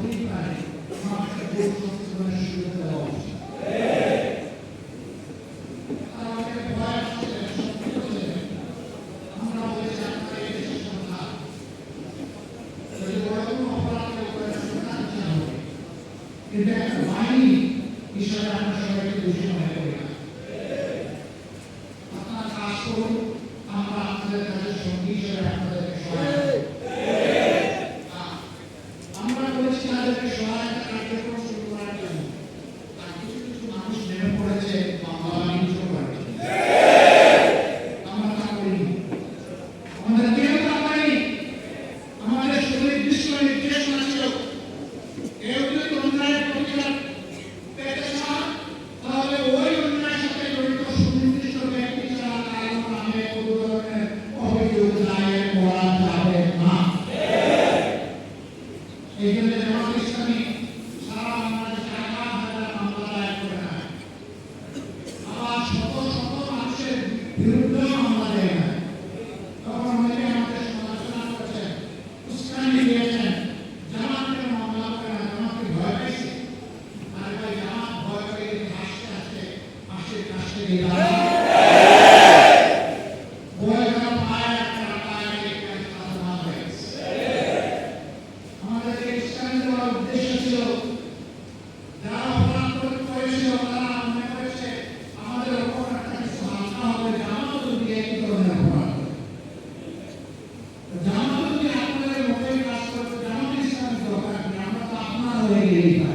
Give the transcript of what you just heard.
হতেই পারে আমাকে ভোট সংশোধনের সুযোগ দেওয়া উচিত। আমাকে ভয় আসছে, সত্যি হচ্ছে আমরা বলেছি আপনারা এই দেশের সন্তান, যদি বড় কোনো অপরাধ কেউ করে সরকার বিচার হবে, কিন্তু একটা বাহিনী হিসাবে আমরা সবাইকে দোষী মনে করি না। আপনারা কাজ করুন, আমরা আপনাদের কাছে সঙ্গী হিসেবে আপনাদেরকে সহায়তা করব। আমরা বলেছি তাদেরকে সহায়তা কার্যক্রম শুরু করার জন্য, আর কিছু কিছু মানুষ নেমে পড়েছে মামলা বাণিজ্য করার জন্য। আমরা তা করিনি, আমাদের কেউ তা করেনি। আমাদের সুনির্দিষ্ট নির্দেশনা ছিল, কেউ যদি অন্যায়ের প্রতিবাদ পেতে চান তাহলে ওই অন্যায়ের সাথে জড়িত সুনির্দিষ্ট ব্যক্তি ছাড়া কারো নামে কোনো ধরনের অভিযোগ দায়ের করা যাবে না। এই জন্য জামাত ইসলামী সারা বাংলাদেশে